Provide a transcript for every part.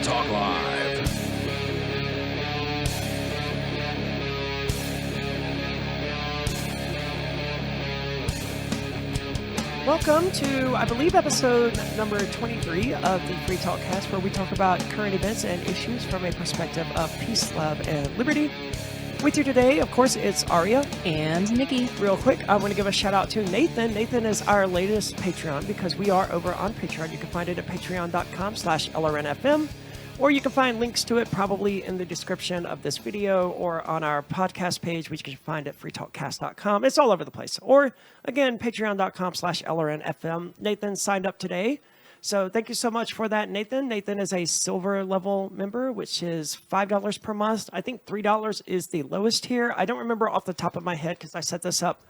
Talk Live. Welcome to, I believe, episode number 23 of the Free Talk Cast, where we talk about current events and issues from a perspective of peace, love, and liberty. With you today, of course, it's Aria. And Nikki. Real quick, I want to give a shout out to Nathan. Nathan is our latest Patreon because we are over on Patreon. You can find it at patreon.com/LRNFM, or you can find links to it probably in the description of this video or on our podcast page, which you can find at freetalkcast.com. It's all over the place. Or again, patreon.com/LRNFM. Nathan signed up today. So thank you so much for that, Nathan. Nathan is a silver level member, which is $5 per month. I think $3 is the lowest tier. I don't remember off the top of my head because I set this up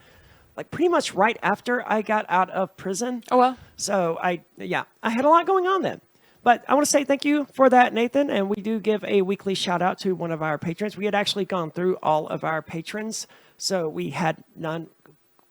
like pretty much right after I got out of prison. Oh, well. So I had a lot going on then. But I want to say thank you for that, Nathan. And we do give a weekly shout out to one of our patrons. We had actually gone through all of our patrons, so we had none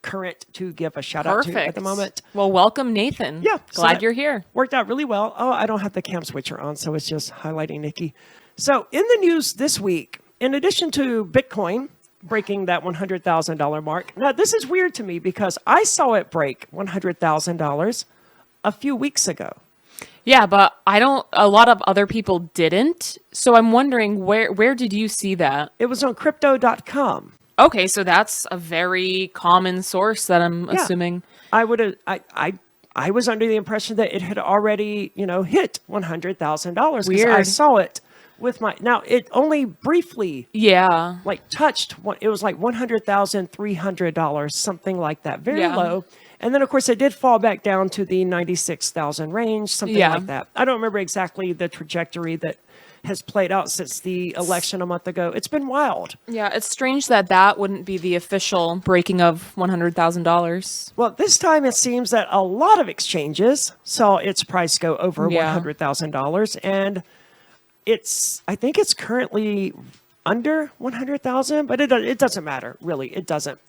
current to give a shout out to at the moment. Well, welcome, Nathan. Yeah. Glad you're here. Worked out really well. Oh, I don't have the cam switcher on, so it's just highlighting Nikki. So in the news this week, in addition to Bitcoin breaking that $100,000 mark, now this is weird to me because I saw it break $100,000 a few weeks ago. Yeah, but a lot of other people didn't. So I'm wondering, where did you see that? It was on crypto.com. Okay, so that's a very common source that I'm assuming. I was under the impression that it had already, hit $100,000 because I saw it with now it only briefly touched it was like $100,300, something like that, very low. And then of course it did fall back down to the 96,000 range, something like that. I don't remember exactly the trajectory that has played out since the election a month ago. It's been wild. Yeah, it's strange that wouldn't be the official breaking of $100,000. Well, this time it seems that a lot of exchanges saw its price go over $100,000, and I think it's currently under 100,000, but it doesn't matter, really. It doesn't.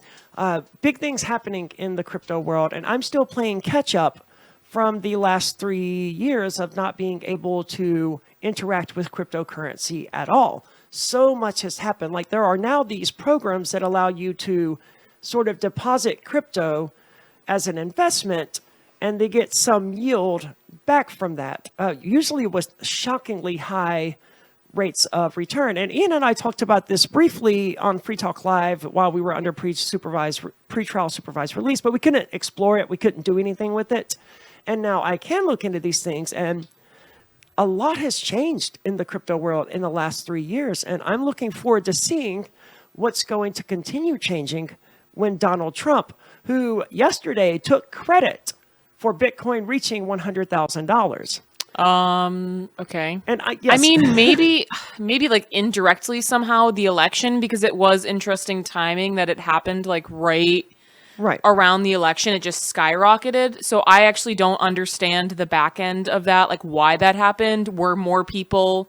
Big things happening in the crypto world, and I'm still playing catch up from the last 3 years of not being able to interact with cryptocurrency at all. So much has happened. Like there are now these programs that allow you to sort of deposit crypto as an investment, and they get some yield back from that. Usually with shockingly high rates of return. And Ian and I talked about this briefly on Free Talk Live while we were under pre-trial supervised release, but we couldn't explore it. We couldn't do anything with it. And now I can look into these things, and a lot has changed in the crypto world in the last 3 years. And I'm looking forward to seeing what's going to continue changing when Donald Trump, who yesterday took credit for Bitcoin reaching $100,000. Okay. And I mean, maybe like indirectly somehow the election, because it was interesting timing that it happened like right around the election. It just skyrocketed. So I actually don't understand the back end of that, like why that happened. Were more people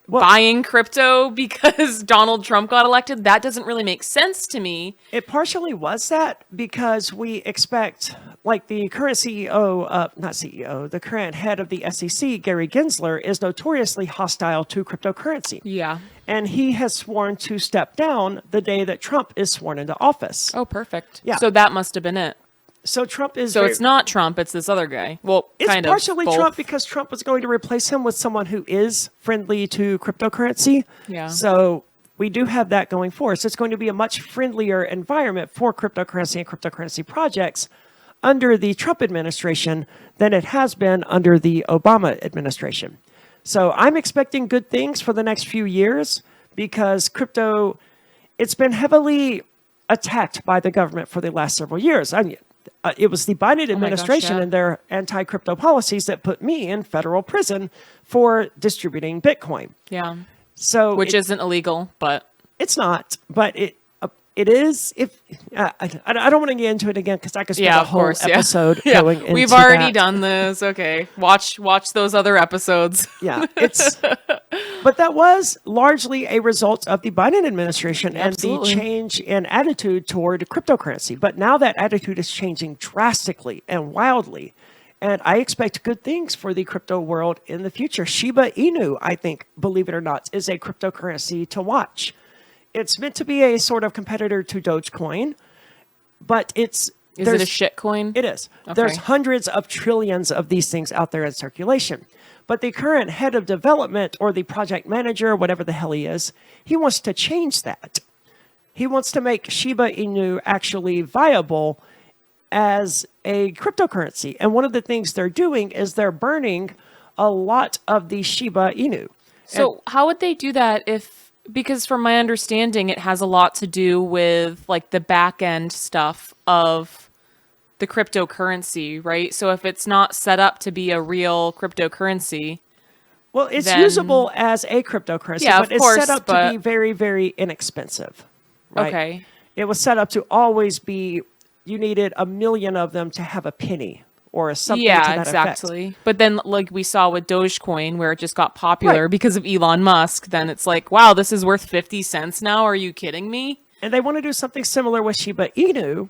buying crypto because Donald Trump got elected? That doesn't really make sense to me. It partially was that because we expect, like the current the current head of the SEC, Gary Gensler, is notoriously hostile to cryptocurrency. Yeah. And he has sworn to step down the day that Trump is sworn into office. Oh, perfect. Yeah. So that must have been it. So Trump is... So it's not Trump, it's this other guy. Well, kind of. It's partially Trump because Trump was going to replace him with someone who is friendly to cryptocurrency. Yeah. So we do have that going for us. It's going to be a much friendlier environment for cryptocurrency and cryptocurrency projects under the Trump administration than it has been under the Obama administration. So I'm expecting good things for the next few years because crypto, it's been heavily attacked by the government for the last several years. I mean, it was the Biden administration and their anti-crypto policies that put me in federal prison for distributing Bitcoin. Yeah. So which isn't illegal, but it's not. But it is. If I don't want to get into it again because I could spend a whole episode going into We've already done this. Okay, watch those other episodes. Yeah, but that was largely a result of the Biden administration and the change in attitude toward cryptocurrency. But now that attitude is changing drastically and wildly. And I expect good things for the crypto world in the future. Shiba Inu, I think, believe it or not, is a cryptocurrency to watch. It's meant to be a sort of competitor to Dogecoin, but Is it a shit coin? It is. Okay. There's hundreds of trillions of these things out there in circulation. But the current head of development or the project manager, whatever the hell he is, he wants to change that. He wants to make Shiba Inu actually viable as a cryptocurrency. And one of the things they're doing is they're burning a lot of the Shiba Inu. So how would they do that because from my understanding, it has a lot to do with like the back end stuff of the cryptocurrency, right? So if it's not set up to be a real cryptocurrency, well, it's usable as a cryptocurrency, but it's set up to be very, very inexpensive. Right? Okay. It was set up to always be, you needed 1 million of them to have a penny or something to that exactly. effect. But then like we saw with Dogecoin where it just got popular because of Elon Musk, then it's like, wow, this is worth 50 cents now. Are you kidding me? And they want to do something similar with Shiba Inu.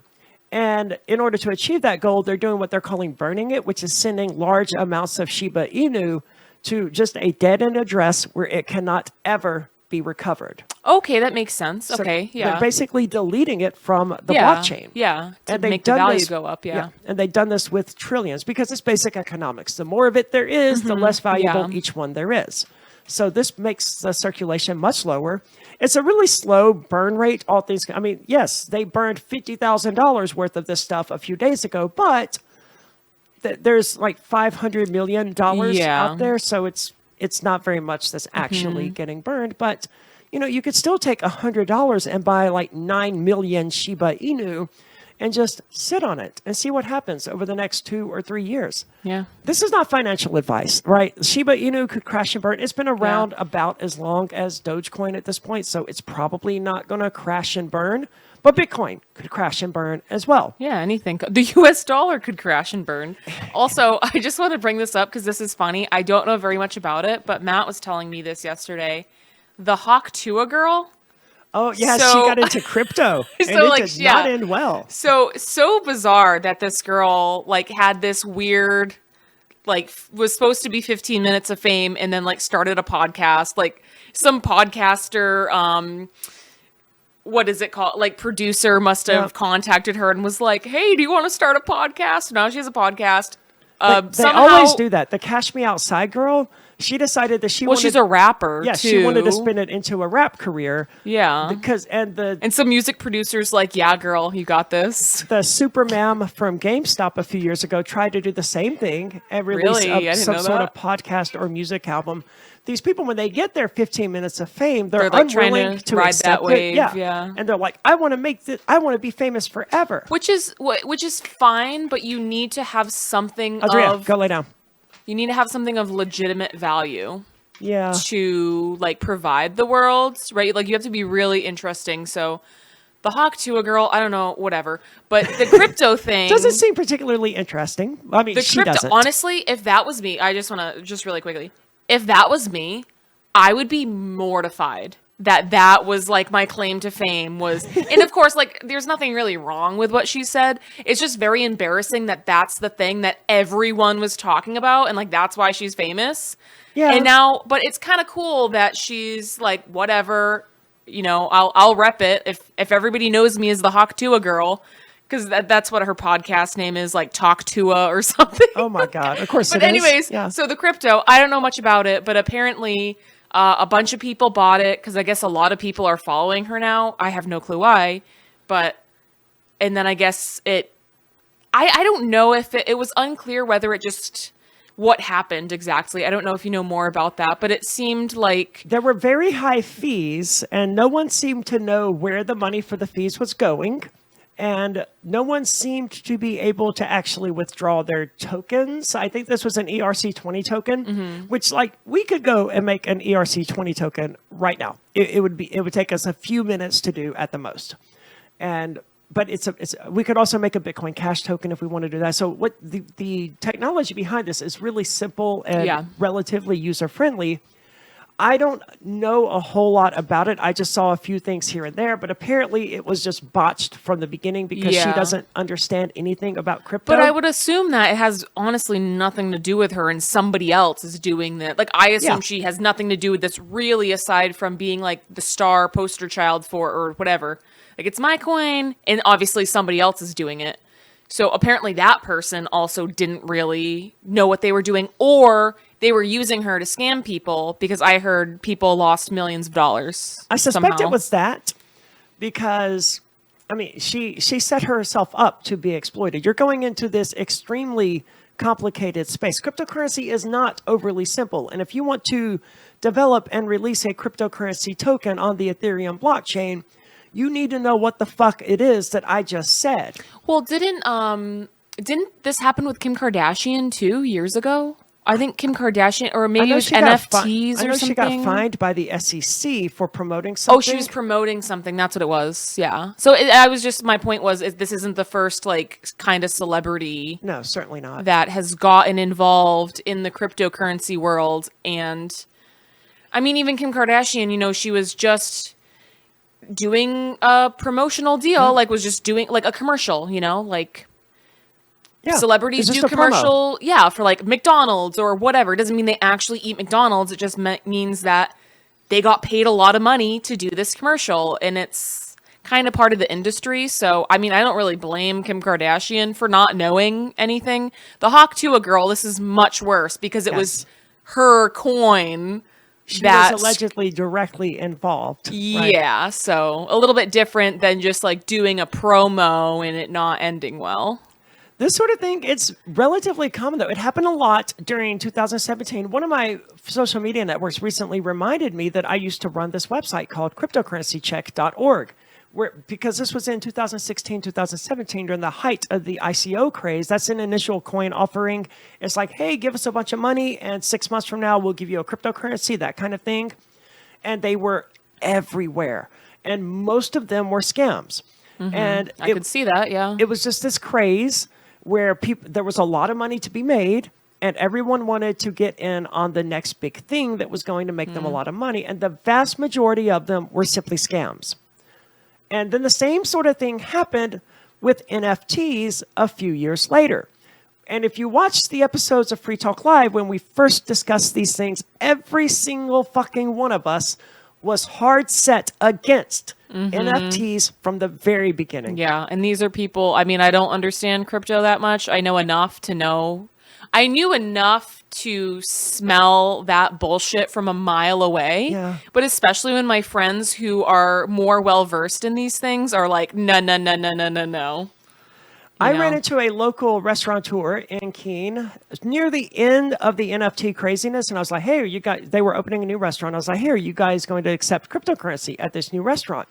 And in order to achieve that goal, they're doing what they're calling burning it, which is sending large amounts of Shiba Inu to just a dead-end address where it cannot ever be recovered. Okay, that makes sense. So okay, yeah. They're basically deleting it from the blockchain. Yeah, to make the value go up, And they've done this with trillions because it's basic economics. The more of it there is, the less valuable each one there is. So this makes the circulation much lower. It's a really slow burn rate, all things. I mean, yes, they burned $50,000 worth of this stuff a few days ago, but there's like $500 million out there. So it's not very much that's actually getting burned, but you could still take $100 and buy like 9 million Shiba Inu and just sit on it and see what happens over the next 2 or 3 years. Yeah. This is not financial advice, right? Shiba Inu could crash and burn. It's been around about as long as Dogecoin at this point, so it's probably not going to crash and burn. But Bitcoin could crash and burn as well. Yeah, anything. The US dollar could crash and burn. Also, I just want to bring this up because this is funny. I don't know very much about it, but Matt was telling me this yesterday. The Hawk Tuah girl. Oh, yeah, she got into crypto. And it did not end well. So bizarre that this girl, like, had this weird, like, was supposed to be 15 minutes of fame and then, like, started a podcast. Like, some podcaster, what is it called? Like, producer must have contacted her and was like, hey, do you want to start a podcast? Now she has a podcast. They always do that. The Cash Me Outside girl, she decided that she wanted... Well, she's a rapper, too. She wanted to spin it into a rap career. Yeah. And some music producers like, yeah, girl, you got this. The Supermam from GameStop a few years ago tried to do the same thing and release some sort of podcast or music album. These people, when they get their 15 minutes of fame, they're like unwilling to ride that wave. Yeah. And they're like, I want to make this, I want to be famous forever. Which is fine, but you need to have something Adria, go lay down. You need to have something of legitimate value. Yeah. To like provide the world, right? Like you have to be really interesting. So the Hawk Tuah girl, I don't know, whatever. But the crypto thing doesn't seem particularly interesting. I mean, she doesn't. Honestly, if that was me, I just want to just really quickly. If that was me, I would be mortified that was like my claim to fame was. And of course, like there's nothing really wrong with what she said. It's just very embarrassing that that's the thing that everyone was talking about. And like, that's why she's famous. Yeah. And now, but it's kind of cool that she's like, whatever, I'll rep it. If everybody knows me as the Hawk Tuah girl, because that's what her podcast name is, like Talk Tuah or something. Oh my God. Of course. But anyways, so the crypto, I don't know much about it, but apparently a bunch of people bought it because I guess a lot of people are following her now. I have no clue why, and then I guess I don't know if it was unclear whether it just, what happened exactly. I don't know if you know more about that, but it seemed like there were very high fees and no one seemed to know where the money for the fees was going. And no one seemed to be able to actually withdraw their tokens. I think this was an ERC20 token, which like we could go and make an ERC20 token right now. It would take us a few minutes to do at the most. But we could also make a Bitcoin Cash token if we want to do that. So what the technology behind this is really simple and relatively user friendly. I don't know a whole lot about it. I just saw a few things here and there, but apparently it was just botched from the beginning because she doesn't understand anything about crypto. But I would assume that it has honestly nothing to do with her and somebody else is doing that. Like, I assume she has nothing to do with this really, aside from being like the star poster child for, or whatever. Like, it's my coin, and obviously somebody else is doing it. So apparently that person also didn't really know what they were doing, or they were using her to scam people, because I heard people lost millions of dollars. I suspect it was that, because, I mean, she set herself up to be exploited. You're going into this extremely complicated space. Cryptocurrency is not overly simple. And if you want to develop and release a cryptocurrency token on the Ethereum blockchain, you need to know what the fuck it is that I just said. Well, didn't this happen with Kim Kardashian too years ago? I think Kim Kardashian, or maybe it was NFTs or something. I know she got fined by the SEC for promoting something. Oh, she was promoting something. That's what it was. Yeah. So my point was, this isn't the first like kind of celebrity. No, certainly not. That has gotten involved in the cryptocurrency world. And I mean, even Kim Kardashian, she was just doing a promotional deal, like was just doing like a commercial, like celebrities do commercial, for like McDonald's or whatever. It doesn't mean they actually eat McDonald's. It just means that they got paid a lot of money to do this commercial, and it's kind of part of the industry. So, I mean, I don't really blame Kim Kardashian for not knowing anything. The Hawk Tuah girl, this is much worse because it was her coin. She was allegedly directly involved. Yeah, right? So a little bit different than just like doing a promo and it not ending well. This sort of thing, it's relatively common, though. It happened a lot during 2017. One of my social media networks recently reminded me that I used to run this website called cryptocurrencycheck.org, because this was in 2016, 2017, during the height of the ICO craze. That's an initial coin offering. It's like, hey, give us a bunch of money, and 6 months from now, we'll give you a cryptocurrency, that kind of thing. And they were everywhere. And most of them were scams. Mm-hmm. And I could see that, yeah. It was just this craze where there was a lot of money to be made, and everyone wanted to get in on the next big thing that was going to make them a lot of money. And the vast majority of them were simply scams. And then the same sort of thing happened with NFTs a few years later. And if you watch the episodes of Free Talk Live, when we first discussed these things, every single fucking one of us was hard set against NFTs from the very beginning. Yeah, and these are people, I mean, I don't understand crypto that much. I know enough to know. I knew enough to smell that bullshit from a mile away. Yeah. But especially when my friends who are more well-versed in these things are like, no. I ran into a local restaurateur in Keene near the end of the NFT craziness, and I was like, hey, you guys, they were opening a new restaurant. I was like, hey, are you guys going to accept cryptocurrency at this new restaurant?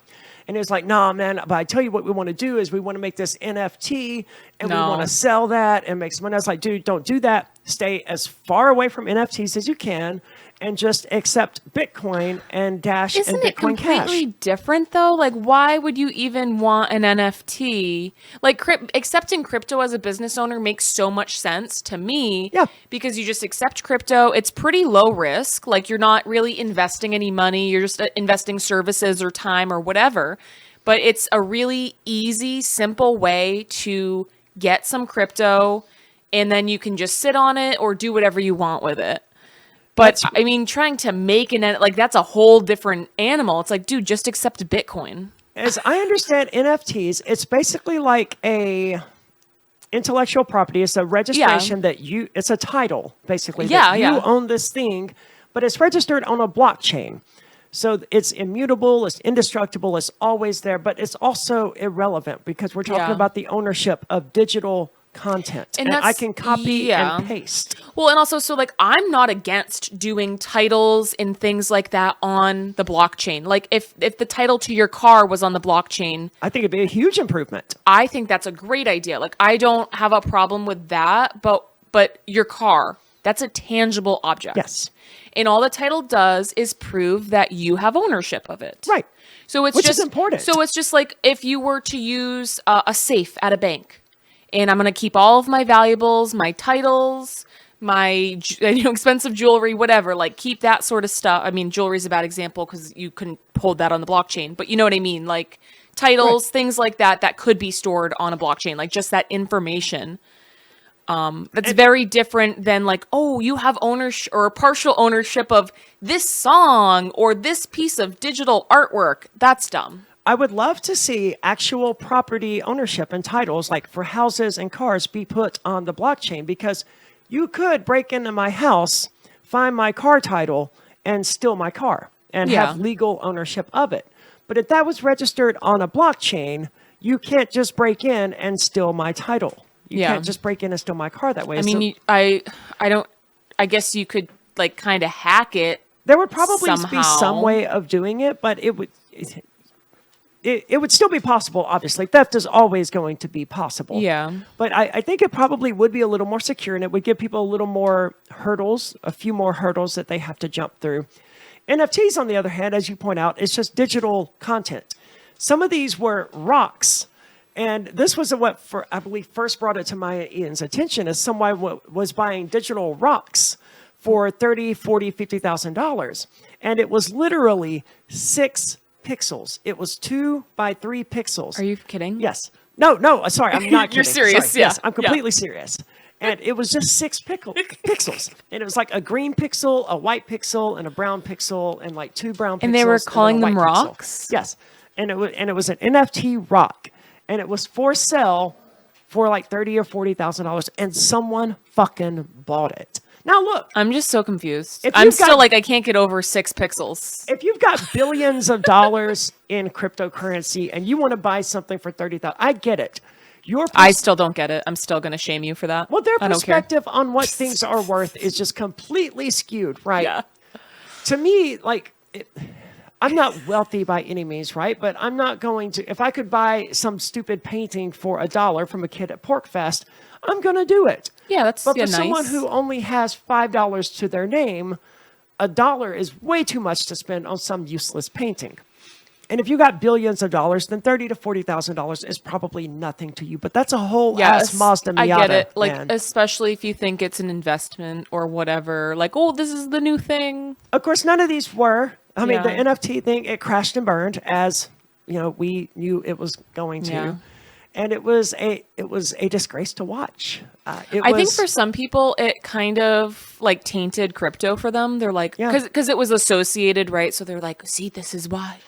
And he was like, nah, man, but I tell you what we want to do is we want to make this NFT, and we want to sell that and make some money. I was like, dude, don't do that. Stay as far away from NFTs as you can, and just accept Bitcoin and Dash and Bitcoin Cash. Isn't it completely different, though? Like, why would you even want an NFT? Like, accepting crypto as a business owner makes so much sense to me. Yeah. Because you just accept crypto. It's pretty low risk. Like, you're not really investing any money. You're just investing services or time or whatever. But it's a really easy, simple way to get some crypto, and then you can just sit on it or do whatever you want with it. But I mean, trying to make that's a whole different animal. It's like, dude, just accept Bitcoin. As I understand NFTs, it's basically like a intellectual property. It's a registration it's a title, basically. That you own this thing, but it's registered on a blockchain. So it's immutable, it's indestructible, it's always there, but it's also irrelevant because we're talking about the ownership of digital content, and I can copy and paste. Well, and also, so like, I'm not against doing titles and things like that on the blockchain. Like, if the title to your car was on the blockchain, I think it'd be a huge improvement. I think that's a great idea. Like, I don't have a problem with that, but your car, that's a tangible object. Yes. And all the title does is prove that you have ownership of it. Right. So it's Which is important. So it's just like if you were to use a safe at a bank, and I'm going to keep all of my valuables, my titles, my expensive jewelry, whatever, like keep that sort of stuff. I mean, jewelry is a bad example because you couldn't hold that on the blockchain, but you know what I mean? Like titles, things like that could be stored on a blockchain, like just that information. That's very different than like, oh, you have ownership or partial ownership of this song or this piece of digital artwork. That's dumb. I would love to see actual property ownership and titles, like for houses and cars, be put on the blockchain, because you could break into my house, find my car title, and steal my car and have legal ownership of it. But if that was registered on a blockchain, you can't just break in and steal my title. You can't just break in and steal my car that way. I mean, I guess you could like kind of hack it. There would probably be some way of doing it, but it would still be possible, obviously. Theft is always going to be possible. Yeah. But I think it probably would be a little more secure, and it would give people a little more hurdles, a few more hurdles that they have to jump through. NFTs, on the other hand, as you point out, it's just digital content. Some of these were rocks. And this was what, I believe, first brought it to my Ian's attention, as someone was buying digital rocks for $30,000, $40,000, $50,000. And it was literally 6 pixels. It was 2 by 3 pixels. Are you kidding? Yes. No, sorry, I'm not kidding. You're serious, sorry. Yes, I'm completely serious. And it was just 6 pixels. And it was like a green pixel, a white pixel, and a brown pixel, and like 2 brown pixels. And they were calling them rocks? Pixel. Yes. And it was an NFT rock. And it was for sale for like $30,000 or $40,000, and someone fucking bought it. Now look, I'm just so confused. I'm still like, I can't get over 6 pixels. If you've got billions of dollars in cryptocurrency and you want to buy something for $30,000, I get it. I still don't get it. I'm still going to shame you for that. Well, their perspective on what things are worth is just completely skewed, right? Yeah. To me, like, I'm not wealthy by any means, right? But I'm not going to, if I could buy some stupid painting for $1 from a kid at PorcFest, I'm going to do it. Yeah, that's But for nice. someone who only has $5 to their name, $1 is way too much to spend on some useless painting. And if you got billions of dollars, then $30,000 to $40,000 is probably nothing to you. But that's a whole ass Mazda Miata. I get it. Like, man. especially if you think it's an investment or whatever. Like, oh, this is the new thing. Of course, none of these were. I mean, the NFT thing, it crashed and burned, as you know, we knew it was going to. Yeah. And it was a disgrace to watch. I think for some people, it kind of like tainted crypto for them. They're like, because it was associated, right? So they're like, see, this is why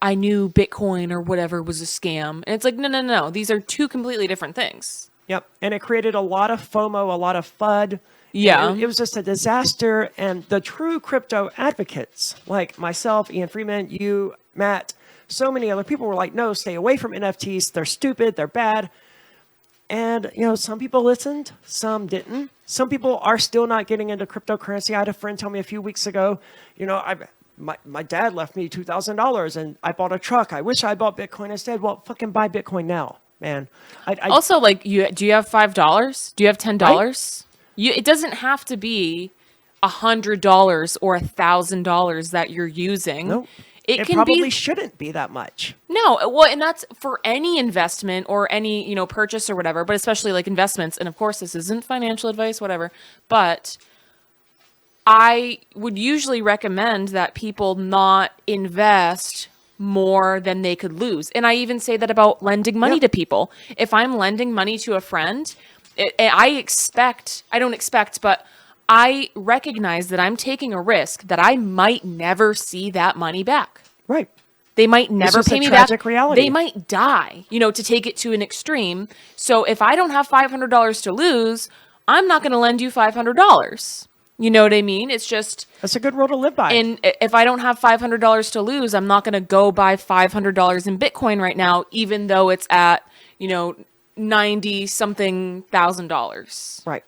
I knew Bitcoin or whatever was a scam. And it's like, no. These are 2 completely different things. Yep. And it created a lot of FOMO, a lot of FUD. Yeah. It was just a disaster. And the true crypto advocates, like myself, Ian Freeman, you, Matt, so many other people were like, no, stay away from NFTs. They're stupid. They're bad. And, you know, some people listened, some didn't. Some people are still not getting into cryptocurrency. I had a friend tell me a few weeks ago, you know, my dad left me $2,000 and I bought a truck. I wish I bought Bitcoin instead. Well, fucking buy Bitcoin now, man. Also, like, do you have $5? Do you have $10? It doesn't have to be $100 or $1,000 that you're using. Nope. It probably shouldn't be that much. No, well, and that's for any investment or any, you know, purchase or whatever, but especially like investments. And of course, this isn't financial advice, whatever, but I would usually recommend that people not invest more than they could lose. And I even say that about lending money to people. If I'm lending money to a friend, but I recognize that I'm taking a risk that I might never see that money back. Right. They might never pay me back. Reality. They might die, you know, to take it to an extreme. So if I don't have $500 to lose, I'm not going to lend you $500. You know what I mean? It's just... That's a good rule to live by. And if I don't have $500 to lose, I'm not going to go buy $500 in Bitcoin right now, even though it's at, you know, $90-something thousand. Right.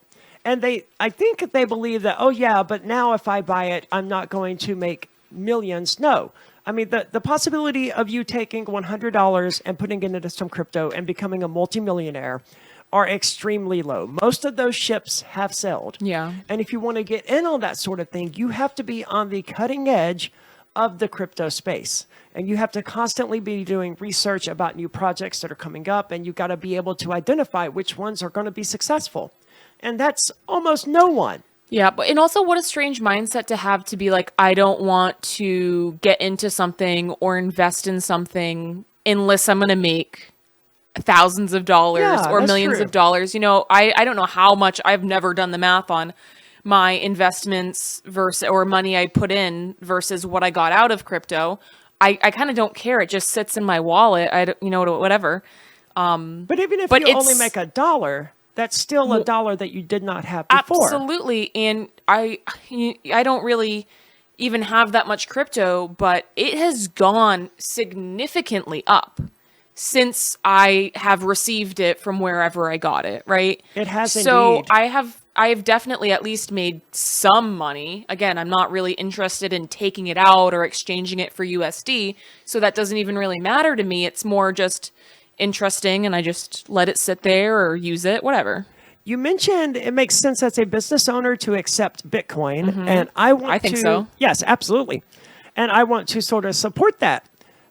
And I think they believe that, oh yeah, but now if I buy it, I'm not going to make millions. No. I mean, the possibility of you taking $100 and putting it into some crypto and becoming a multimillionaire are extremely low. Most of those ships have sailed. Yeah. And if you want to get in on that sort of thing, you have to be on the cutting edge of the crypto space. And you have to constantly be doing research about new projects that are coming up, and you've got to be able to identify which ones are going to be successful. And that's almost no one. Yeah, but and also what a strange mindset to have to be like, I don't want to get into something or invest in something unless I'm going to make thousands of dollars Yeah, or that's millions true. of dollars. I don't know how much. I've never done the math on my investments versus or money I put in versus what I got out of crypto. I kind of don't care. It just sits in my wallet. Whatever. But even if But you only it's make $1, that's still a dollar that you did not have before. absolutely, and I don't really even have that much crypto, but it has gone significantly up since I have received it from wherever I got it, right? It has So indeed. I have definitely at least made some money. Again, I'm not really interested in taking it out or exchanging it for USD, so that doesn't even really matter to me. It's more just interesting and I just let it sit there or use it, whatever. You mentioned it makes sense as a business owner to accept Bitcoin, and I I want think to, so. yes, absolutely. And I want to sort of support that.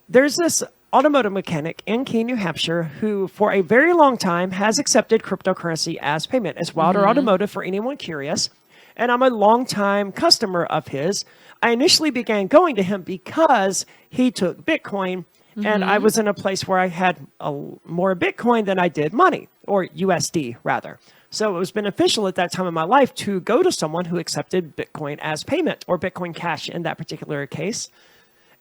There's this automotive mechanic in Keene, New Hampshire, who for a very long time has accepted cryptocurrency as payment. It's Wilder Automotive for anyone curious. And I'm a longtime customer of his. I initially began going to him because he took Bitcoin, and I was in a place where I had more Bitcoin than I did money, or USD rather. So it was beneficial at that time in my life to go to someone who accepted Bitcoin as payment, or Bitcoin Cash in that particular case.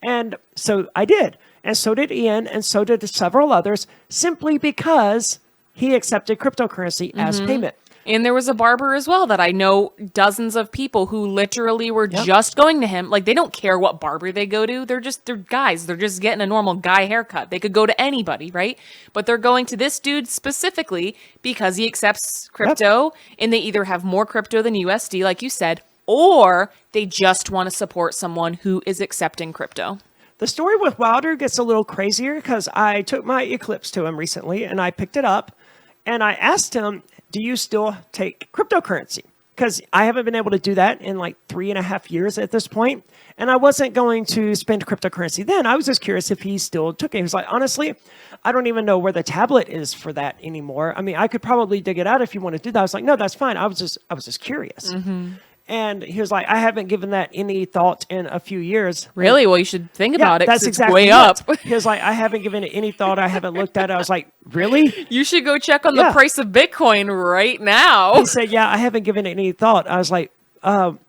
And so I did. And so did Ian, and so did several others, simply because he accepted cryptocurrency as payment. And there was a barber as well that I know dozens of people who literally were Yep. just going to him. Like they don't care what barber they go to. They're guys. They're just getting a normal guy haircut. They could go to anybody, right? But they're going to this dude specifically because he accepts crypto and they either have more crypto than USD, like you said, or they just want to support someone who is accepting crypto. The story with Wilder gets a little crazier because I took my Eclipse to him recently and I picked it up and I asked him, do you still take cryptocurrency? Because I haven't been able to do that in like 3.5 years at this point, and I wasn't going to spend cryptocurrency then. I was just curious if he still took it. He was like, honestly, I don't even know where the tablet is for that anymore. I mean, I could probably dig it out if you want to do that. I was like, no, that's fine. I was just curious. And he was like, I haven't given that any thought in a few years. Really? Well, you should think about it. 'Cause That's it's exactly way it. up. He was like, I haven't given it any thought. I haven't looked at it. I was like, really? You should go check on the Yeah. price of Bitcoin right now. He said, yeah, I haven't given it any thought. I was like,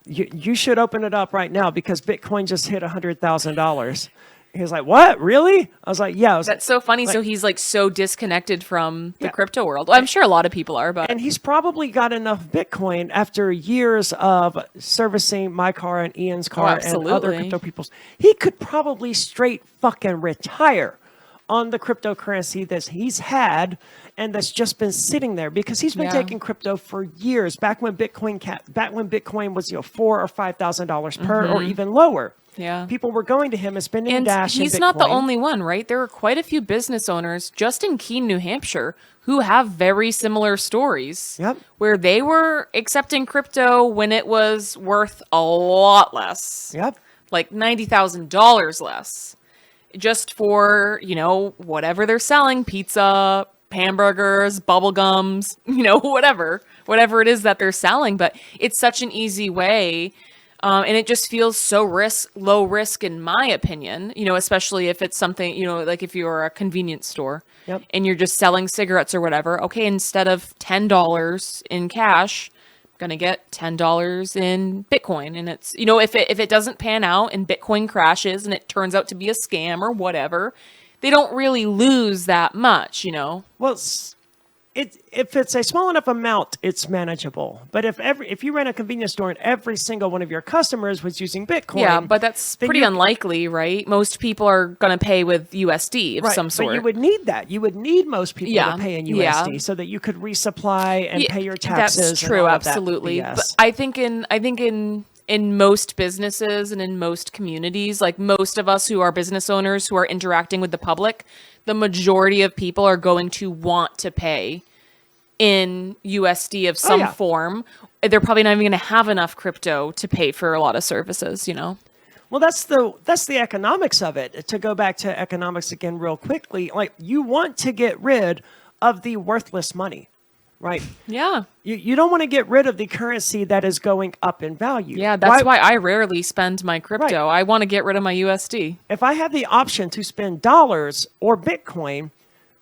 you should open it up right now because Bitcoin just hit $100,000. He was like, what? Really? I was like, yeah. That's so funny. So he's like so disconnected from the crypto world. Well, I'm sure a lot of people are, but And he's probably got enough Bitcoin after years of servicing my car and Ian's car and other absolutely. crypto people's. He could probably straight fucking retire on the cryptocurrency that he's had and that's just been sitting there because he's been Yeah. taking crypto for years. Back when Bitcoin was $4,000 or $5,000 per or even lower. Yeah. People were going to him and spending and Dash. he's in not the Bitcoin. only one, right? There are quite a few business owners just in Keene, New Hampshire, who have very similar stories. Yep. Where they were accepting crypto when it was worth a lot less. Yep. Like $90,000 less. Just for, whatever they're selling, pizza, hamburgers, bubble gums, whatever it is that they're selling. But it's such an easy way. And it just feels so low risk in my opinion, especially if it's something, like if you're a convenience store Yep. and you're just selling cigarettes or whatever. Okay, instead of $10 in cash, I'm going to get $10 in Bitcoin. And it's, if it doesn't pan out and Bitcoin crashes and it turns out to be a scam or whatever, they don't really lose that much, Well, if it's a small enough amount, it's manageable. But if you ran a convenience store and every single one of your customers was using Bitcoin, Yeah, but that's then pretty you- unlikely, right? Most people are going to pay with USD of right, some sort. But you would need that. You would need most people Yeah, to pay in yeah. USD so that you could resupply and Yeah, pay your taxes. That's and true, all of that absolutely. BS. But I think in most businesses and in most communities, like most of us who are business owners who are interacting with the public, the majority of people are going to want to pay in USD of some yeah. form. They're probably not even going to have enough crypto to pay for a lot of services, Well, that's the economics of it. To go back to economics again real quickly, like you want to get rid of the worthless money, Right. Yeah. You don't want to get rid of the currency that is going up in value. Yeah, that's why I rarely spend my crypto. Right. I want to get rid of my USD. If I have the option to spend dollars or Bitcoin,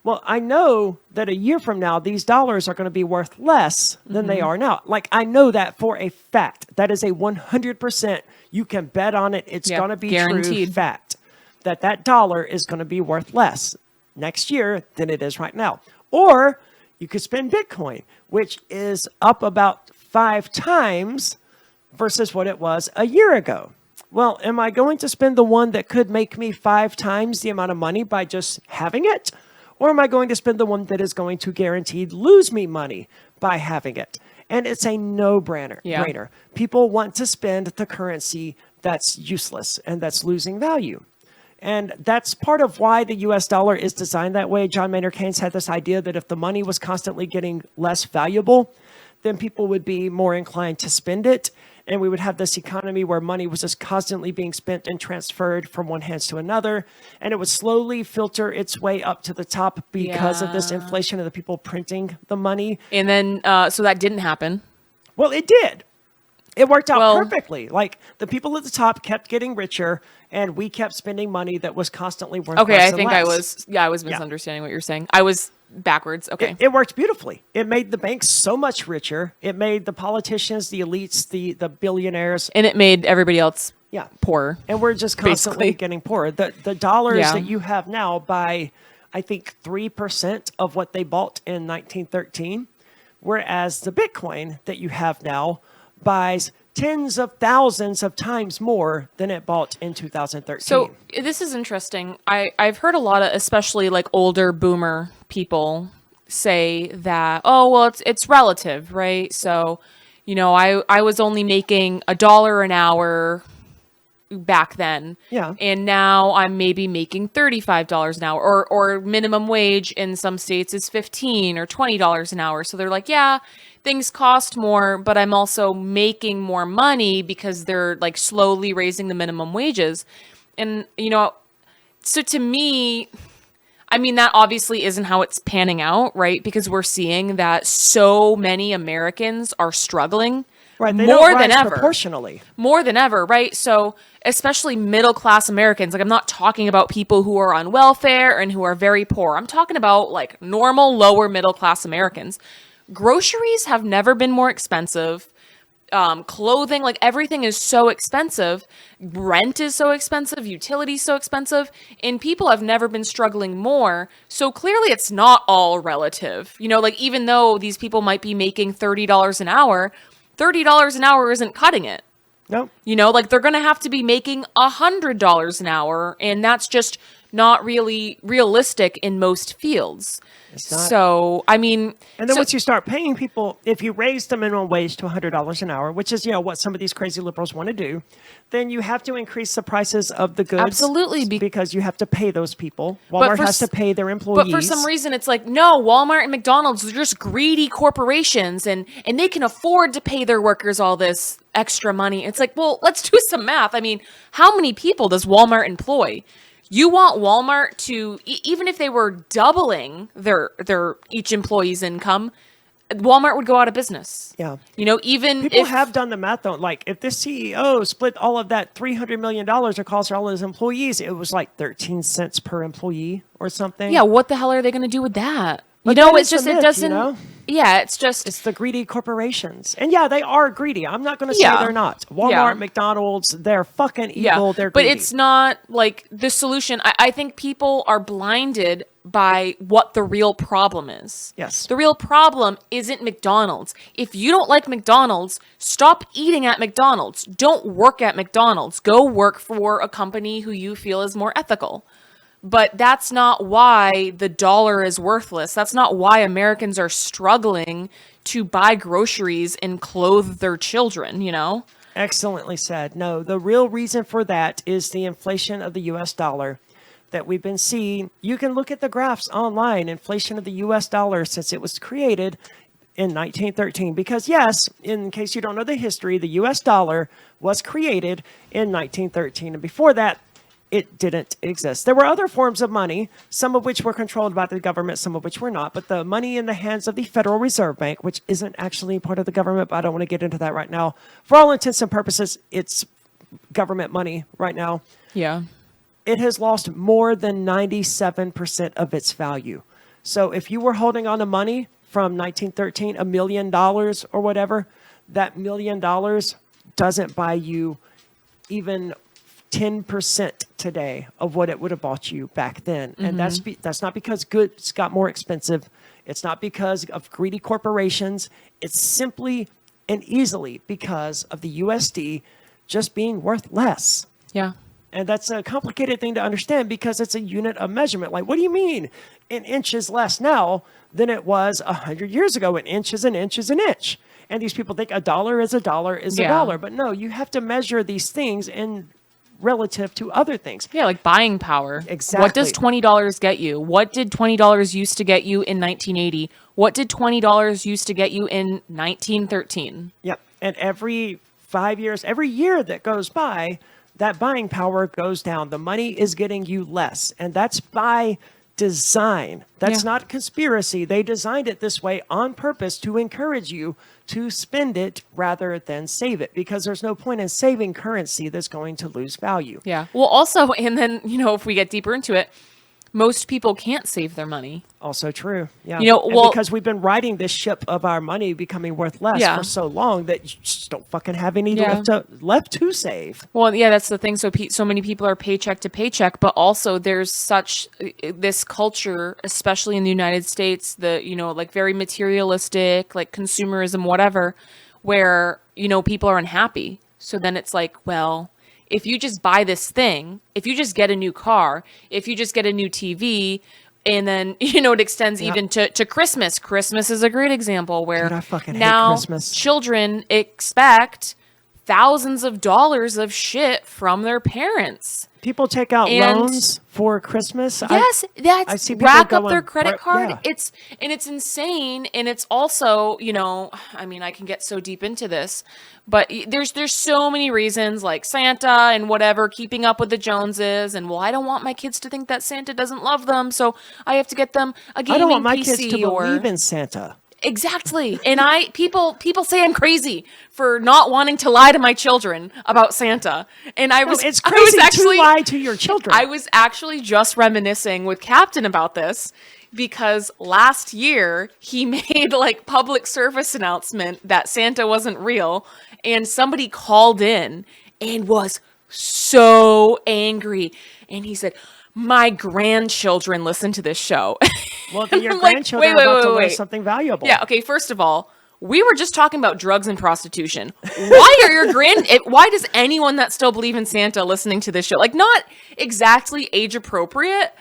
well, I know that a year from now, these dollars are going to be worth less than they are now. Like, I know that for a fact. That is a 100%. You can bet on it. It's going to be guaranteed. True fact that dollar is going to be worth less next year than it is right now. Or you could spend Bitcoin, which is up about 5 times versus what it was a year ago. Well, am I going to spend the one that could make me 5 times the amount of money by just having it? Or am I going to spend the one that is going to guaranteed lose me money by having it? And it's a no-brainer. Yeah. People want to spend the currency that's useless and that's losing value. And that's part of why the US dollar is designed that way. John Maynard Keynes had this idea that if the money was constantly getting less valuable, then people would be more inclined to spend it. And we would have this economy where money was just constantly being spent and transferred from one hand to another. And it would slowly filter its way up to the top because of this inflation of the people printing the money. And then, so that didn't happen. Well, it did. It worked out perfectly. Like, the people at the top kept getting richer, and we kept spending money that was constantly worth less. Okay, I think I was misunderstanding what you're saying. I was backwards. Okay. It worked beautifully. It made the banks so much richer. It made the politicians, the elites, the billionaires. And it made everybody else poorer. And we're just constantly getting poorer. The dollars that you have now buy, I think, 3% of what they bought in 1913, whereas the Bitcoin that you have now buys tens of thousands of times more than it bought in 2013. So this is interesting. I've heard a lot of, especially like older boomer people say that, oh, well, it's relative, right? So, you know, I was only making $1 an hour back then. Yeah. And now I'm maybe making $35 an hour, or minimum wage in some states is $15 or $20 an hour. So they're like, yeah, things cost more, but I'm also making more money because they're like slowly raising the minimum wages. And, you know, so to me, I mean, that obviously isn't how it's panning out, right? Because we're seeing that so many Americans are struggling. Right, they more than ever. Proportionally. More than ever, right? So, especially middle-class Americans, like I'm not talking about people who are on welfare and who are very poor. I'm talking about like normal, lower middle-class Americans. Groceries have never been more expensive. Clothing, like everything is so expensive. Rent is so expensive. Utilities so expensive. And people have never been struggling more. So clearly it's not all relative. You know, like even though these people might be making $30 an hour, $30 an hour isn't cutting it. Nope. You know, like they're going to have to be making $100 an hour. And that's just not really realistic in most fields. So, I mean... And then once you start paying people, if you raise the minimum wage to $100 an hour, which is, you know, what some of these crazy liberals want to do, then you have to increase the prices of the goods. Absolutely. Because you have to pay those people. Walmart has to pay their employees. But for some reason, it's like, no, Walmart and McDonald's are just greedy corporations, and they can afford to pay their workers all this extra money. It's like, well, let's do some math. I mean, how many people does Walmart employ? You want Walmart to, even if they were doubling their each employee's income, Walmart would go out of business. Yeah. You know, even people have done the math though. Like if this CEO split all of that $300 million across all his employees, it was like 13 cents per employee or something. Yeah. What the hell are they going to do with that? You know, it's just, it doesn't, you know? Yeah, it's just... It's the greedy corporations. And yeah, they are greedy. I'm not going to say they're not. Walmart, McDonald's, they're fucking evil. They're greedy. But it's not like the solution. I think people are blinded by what the real problem is. Yes. The real problem isn't McDonald's. If you don't like McDonald's, stop eating at McDonald's. Don't work at McDonald's. Go work for a company who you feel is more ethical. But that's not why the dollar is worthless. That's not why Americans are struggling to buy groceries and clothe their children, you know? Excellently said. No, the real reason for that is the inflation of the US dollar that we've been seeing. You can look at the graphs online, inflation of the US dollar since it was created in 1913. Because yes, in case you don't know the history, the US dollar was created in 1913. And before that, it didn't exist. There were other forms of money, some of which were controlled by the government, some of which were not. But the money in the hands of the Federal Reserve Bank, which isn't actually part of the government, but I don't want to get into that right now. For all intents and purposes, it's government money right now. Yeah. It has lost more than 97% of its value. So if you were holding on to money from 1913, $1 million or whatever, that $1 million doesn't buy you even 10% today of what it would have bought you back then. And that's not because goods got more expensive. It's not because of greedy corporations. It's simply and easily because of the USD just being worth less. Yeah. And that's a complicated thing to understand because it's a unit of measurement. Like, what do you mean an inch is less now than it was 100 years ago? An inch is an inch is an inch. And these people think a dollar is a dollar is a dollar. But no, you have to measure these things in relative to other things. Yeah, like buying power. Exactly. What does $20 get you? What did $20 used to get you in 1980? What did $20 used to get you in 1913? Yep. And every 5 years, every year that goes by, that buying power goes down. The money is getting you less. And that's by design. That's not conspiracy. They designed it this way on purpose to encourage you to spend it rather than save it, because there's no point in saving currency that's going to lose value. Yeah. Well, also, and then, if we get deeper into it, most people can't save their money. Also true. Yeah. Because we've been riding this ship of our money becoming worth less for so long that you just don't fucking have any left to save. Well, yeah, that's the thing. So many people are paycheck to paycheck, but also there's such this culture, especially in the United States, like very materialistic, like consumerism, whatever, where, people are unhappy. So then it's like, well, if you just buy this thing, if you just get a new car, if you just get a new TV, and then, it extends even to Christmas. Christmas is a great example where I fucking now hate Christmas. Children expect thousands of dollars of shit from their parents. People take out loans for Christmas. Yes, I see people rack up going, their credit card. Yeah. It's insane, and it's also, I can get so deep into this, but there's so many reasons, like Santa and whatever, keeping up with the Joneses, and I don't want my kids to think that Santa doesn't love them, so I have to get them a gaming PC. I don't want my kids to believe in Santa. Exactly. And people say I'm crazy for not wanting to lie to my children about Santa. And it's crazy to lie to your children. I was actually just reminiscing with Captain about this because last year he made like public service announcement that Santa wasn't real, and somebody called in and was so angry. And he said, my grandchildren listen to this show. Well, then your grandchildren are about to learn something valuable. Yeah, okay, first of all, we were just talking about drugs and prostitution. Why does anyone that still believe in Santa listening to this show? Like, not exactly age appropriate.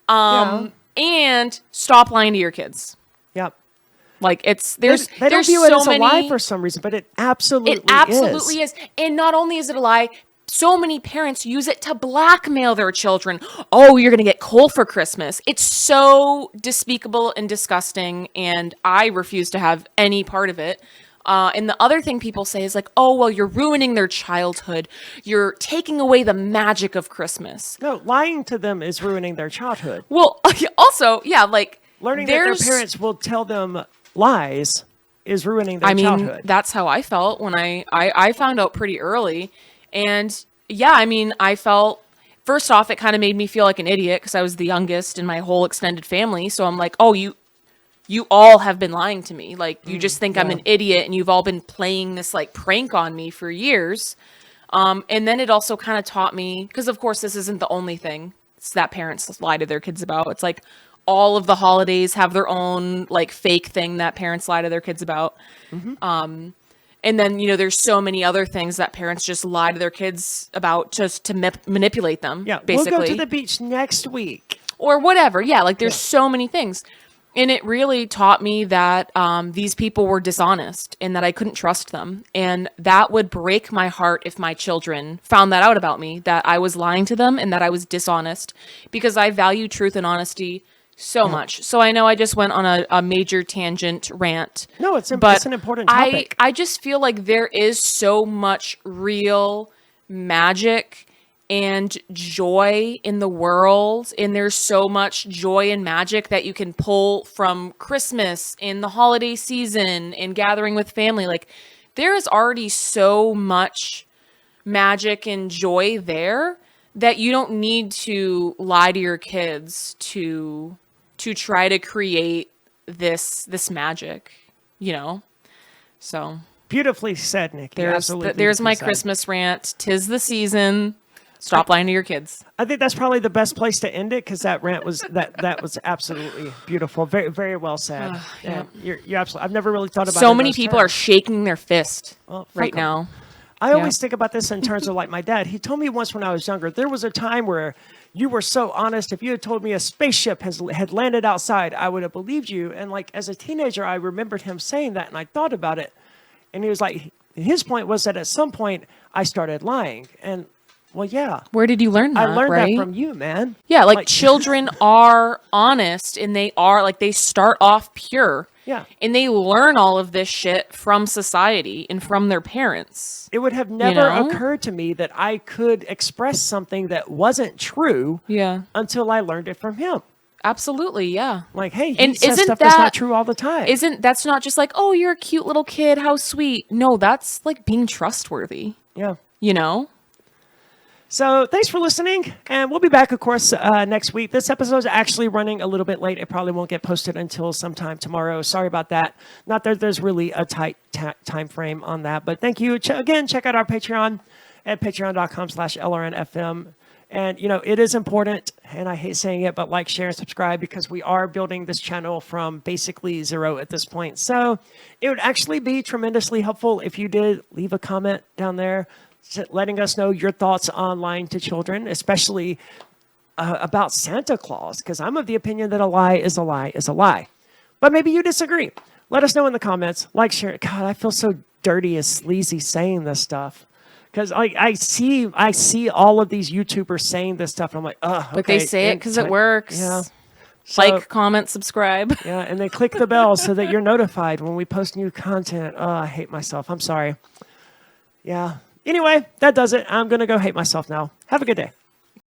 And stop lying to your kids. Yep. Like they don't view it as a lie for some reason, but it absolutely is. And not only is it a lie, so many parents use it to blackmail their children. Oh, you're going to get coal for Christmas. It's so despicable and disgusting, and I refuse to have any part of it. And the other thing people say is like, oh, well, you're ruining their childhood. You're taking away the magic of Christmas. No, lying to them is ruining their childhood. Well, also, yeah, like learning that their parents will tell them lies is ruining their childhood. That's how I felt when I found out pretty early. And yeah, I felt, first off, it kind of made me feel like an idiot because I was the youngest in my whole extended family. So I'm like, oh, you all have been lying to me. Like, you just think I'm an idiot, and you've all been playing this like prank on me for years. And then it also kind of taught me, because of course this isn't the only thing that parents lie to their kids about. It's like all of the holidays have their own like fake thing that parents lie to their kids about. Mm-hmm. And then, there's so many other things that parents just lie to their kids about just to manipulate them. Yeah, basically. We'll go to the beach next week. Or whatever. Yeah, like there's so many things. And it really taught me that these people were dishonest and that I couldn't trust them. And that would break my heart if my children found that out about me, that I was lying to them and that I was dishonest, because I value truth and honesty so much. So I know I just went on a major tangent rant. No, it's an important topic. I just feel like there is so much real magic and joy in the world. And there's so much joy and magic that you can pull from Christmas in the holiday season and gathering with family. Like, there is already so much magic and joy there that you don't need to lie to your kids to try to create this magic, So beautifully said, Nikki. There's my Christmas rant. 'Tis the season. Stop lying to your kids. I think that's probably the best place to end it, because that rant was that was absolutely beautiful. Very, very well said. Yeah, you're absolutely. I've never really thought about it. So many people are shaking their fist right now. I always think about this in terms of like my dad. He told me once when I was younger, there was a time where you were so honest. If you had told me a spaceship had landed outside, I would have believed you. And like as a teenager, I remembered him saying that, and I thought about it. And he was like, his point was that at some point I started lying. And well, yeah. Where did you learn that? I learned that from you, man. Yeah, like children are honest, and they start off pure. Yeah. And they learn all of this shit from society and from their parents. It would have never occurred to me that I could express something that wasn't true until I learned it from him. Absolutely, yeah. Like, hey, he says stuff that's not true all the time. That's not just like, oh, you're a cute little kid, how sweet. No, that's like being trustworthy. Yeah. So thanks for listening, and we'll be back, of course, next week. This episode is actually running a little bit late. It probably won't get posted until sometime tomorrow. Sorry about that. Not that there's really a tight time frame on that, but thank you. Again, check out our Patreon at patreon.com/LRNFM. And, it is important, and I hate saying it, but like, share, and subscribe, because we are building this channel from basically zero at this point. So it would actually be tremendously helpful if you did leave a comment down there letting us know your thoughts on lying to children, especially about Santa Claus, because I'm of the opinion that a lie is a lie is a lie. But maybe you disagree. Let us know in the comments. Like, share. God, I feel so dirty and sleazy saying this stuff. Because I see all of these YouTubers saying this stuff, and I'm like, oh, okay. But they say it because it works. Yeah. Like, comment, subscribe. Yeah, and then click the bell so that you're notified when we post new content. Oh, I hate myself. I'm sorry. Yeah. Anyway, that does it. I'm going to go hate myself now. Have a good day.